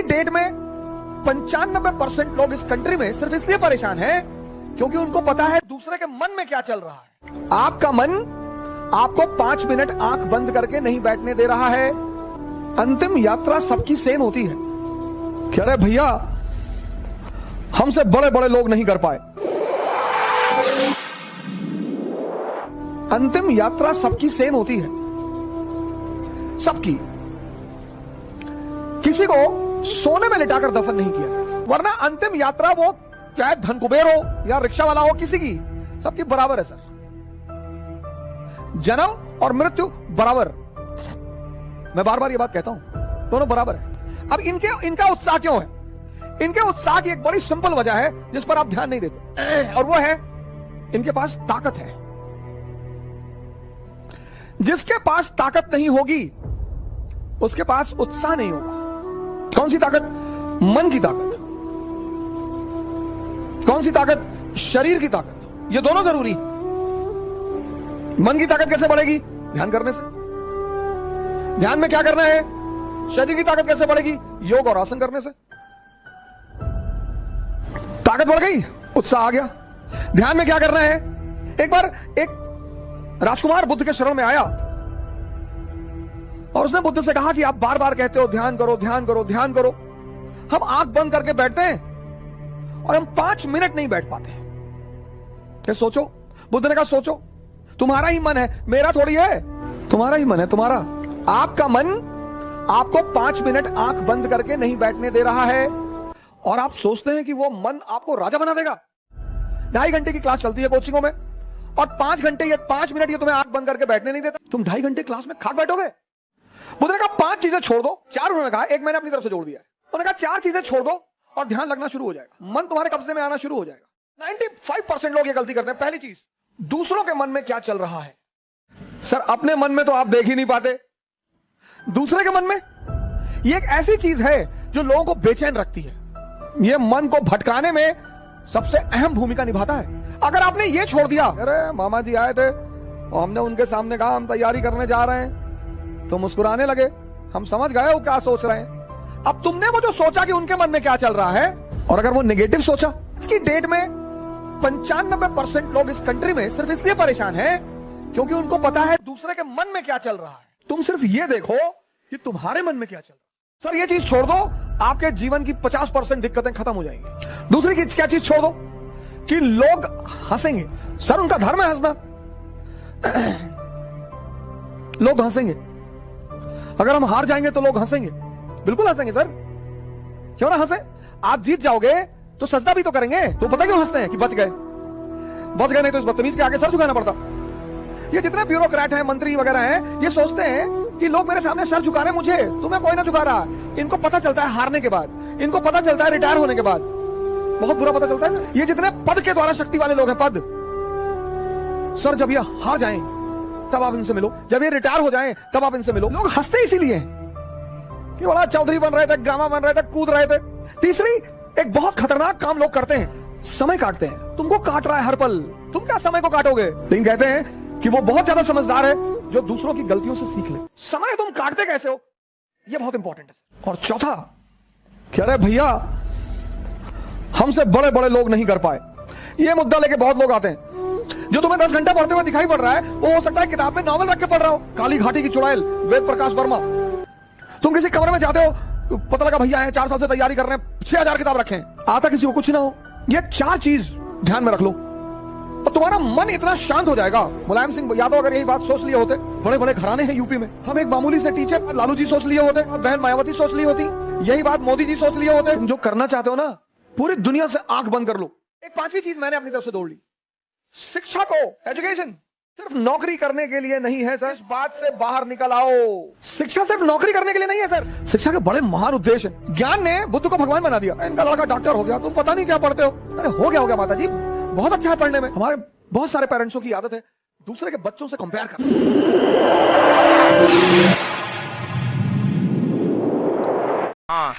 Date में 95% लोग इस कंट्री में सिर्फ इसलिए परेशान हैं क्योंकि उनको पता है दूसरे के मन में क्या चल रहा है। आपका मन आपको 5 मिनट आंख बंद करके नहीं बैठने दे रहा है। अंतिम यात्रा सबकी सेम होती है। कह रहे भैया हमसे बड़े बड़े लोग नहीं कर पाए। अंतिम यात्रा सबकी सेम होती है, सबकी। किसी को सोने में लिटाकर दफन नहीं किया, वरना अंतिम यात्रा वो चाहे धन कुबेर हो या रिक्शा वाला हो, किसी की सबकी बराबर है सर। जन्म और मृत्यु बराबर। मैं बार बार ये बात कहता हूं, दोनों बराबर है। अब इनका उत्साह क्यों है? इनके उत्साह की एक बड़ी सिंपल वजह है जिस पर आप ध्यान नहीं देते, और वो है इनके पास ताकत है। जिसके पास ताकत नहीं होगी उसके पास उत्साह नहीं होगा। कौन सी ताकत? मन की ताकत। कौन सी ताकत? शरीर की ताकत। ये दोनों जरूरी। मन की ताकत कैसे बढ़ेगी? ध्यान करने से। ध्यान में क्या करना है? शरीर की ताकत कैसे बढ़ेगी? योग और आसन करने से। ताकत बढ़ गई, उत्साह आ गया। ध्यान में क्या करना है? एक बार एक राजकुमार बुद्ध के शरण में आया और उसने बुद्ध से कहा कि आप बार बार कहते हो ध्यान करो, ध्यान करो, ध्यान करो। हम आंख बंद करके बैठते हैं और हम 5 मिनट नहीं बैठ पाते। क्या सोचो? बुद्ध ने कहा सोचो, तुम्हारा ही मन है, मेरा थोड़ी है। तुम्हारा ही मन है, तुम्हारा। आपका मन आपको 5 मिनट आंख बंद करके नहीं बैठने दे रहा है और आप सोचते हैं कि वो मन आपको राजा बना देगा। 2.5 घंटे की क्लास चलती है कोचिंगों में और 5 घंटे या 5 मिनट ये तुम्हें आंख बंद करके बैठने नहीं देता। तुम 2.5 घंटे क्लास में खाक बैठोगे? बुद्ध ने कहा 5 चीजें छोड़ दो। 4 उन्होंने कहा, एक मैंने अपनी तरफ से जोड़ दिया है। उन्होंने कहा 4 चीजें छोड़ दो और ध्यान लगना शुरू हो जाएगा, मन तुम्हारे कब्जे में आना शुरू हो जाएगा। 95% लोग ये गलती करते हैं। पहली चीज, दूसरों के मन में क्या चल रहा है। सर अपने मन में तो आप देख ही नहीं पाते, दूसरे के मन में। ये एक ऐसी चीज है जो लोगों को बेचैन रखती है। ये मन को भटकाने में सबसे अहम भूमिका निभाता है। अगर आपने ये छोड़ दिया, अरे मामा जी आए थे और हमने उनके सामने कहा हम तैयारी करने जा रहे हैं, तो मुस्कुराने लगे, हम समझ गए वो क्या सोच रहे हैं। अब तुमने वो जो सोचा कि उनके मन में क्या चल रहा है, और अगर वो नेगेटिव सोचा। इसकी डेट में 95% लोग इस कंट्री में सिर्फ इसलिए परेशान हैं क्योंकि उनको पता है दूसरे के मन में क्या चल रहा है। तुम सिर्फ ये देखो कि तुम्हारे मन में क्या चल रहा है। सर ये चीज छोड़ दो, आपके जीवन की 50% दिक्कतें खत्म हो जाएंगी। दूसरी चीज क्या चीज छोड़ दो कि लोग हंसेंगे। सर उनका धर्म है हंसना। लोग हंसेंगे। अगर हम हार जाएंगे तो लोग हंसेंगे, बिल्कुल हंसेंगे सर। क्यों ना हंसे? आप जीत जाओगे तो सजदा भी तो करेंगे। तो पता क्यों हंसते हैं? कि बच गए। बच गए नहीं तो इस बदतमीज के आगे सर झुकाना पड़ता। ये जितने ब्यूरोक्रेट हैं, मंत्री वगैरह हैं, ये सोचते हैं कि लोग मेरे सामने सर झुका रहे हैं, मुझे तुम्हें कोई ना झुका रहा। इनको पता चलता है हारने के बाद, इनको पता चलता है रिटायर होने के बाद, बहुत बुरा पता चलता है। ये जितने पद के द्वारा शक्ति वाले लोग हैं, पद, सर जब ये हार जाएं तब आप इनसे मिलो, जब ये रिटायर हो जाएं तब आप इनसे मिलो। लोग हंसते इसीलिए कि बड़ा चौधरी बन रहे थे, गामा बन रहे थे, कूद रहे थे। तीसरी, एक बहुत खतरनाक काम लोग करते हैं, समय काटते हैं। तुमको काट रहा है हर पल, तुम क्या समय को काटोगे? लेकिन कहते हैं कि वो बहुत ज्यादा समझदार है जो दूसरों की गलतियों से सीख ले। समय तुम काटते कैसे हो, ये बहुत इंपॉर्टेंट है। और चौथा, कह रहे भैया हमसे बड़े बड़े लोग नहीं कर पाए। ये मुद्दा लेके बहुत लोग आते हैं। जो तुम्हें 10 घंटा पढ़ते हुए दिखाई पड़ रहा है वो हो सकता है किताब में नॉवल रख के पढ़ रहा हो। काली घाटी की चुड़ैल, वेद प्रकाश वर्मा। तुम किसी कमरे में जाते हो, पता लगा भैया है 4 साल से तैयारी कर रहे हैं, 6000 किताब रखे हैं, आता किसी को कुछ ना हो। ये 4 चीज ध्यान में रख लो और तुम्हारा मन इतना शांत हो जाएगा। मुलायम सिंह यादव अगर यही बात सोच लिए होते, बड़े बड़े घराने हैं यूपी में, हम एक मामूली से टीचर लालू जी सोच लिए होते, बहन मायावती सोच ली होती, यही बात मोदी जी सोच लिए होते। तुम जो करना चाहते हो ना, पूरी दुनिया से आंख बंद कर लो। एक 5वीं चीज मैंने अपनी तरफ से जोड़ ली, शिक्षा को, एजुकेशन सिर्फ नौकरी करने के लिए नहीं है सर। इस बात से बाहर निकल आओ। शिक्षा सिर्फ नौकरी करने के लिए नहीं है सर। शिक्षा के बड़े महान उद्देश्य हैं। ज्ञान ने बुद्ध को भगवान बना दिया। इनका लड़का डॉक्टर हो गया, तुम पता नहीं क्या पढ़ते हो। अरे हो गया माता जी, बहुत अच्छा है पढ़ने में। हमारे बहुत सारे पेरेंट्सों की आदत है दूसरे के बच्चों से कंपेयर करना। हाँ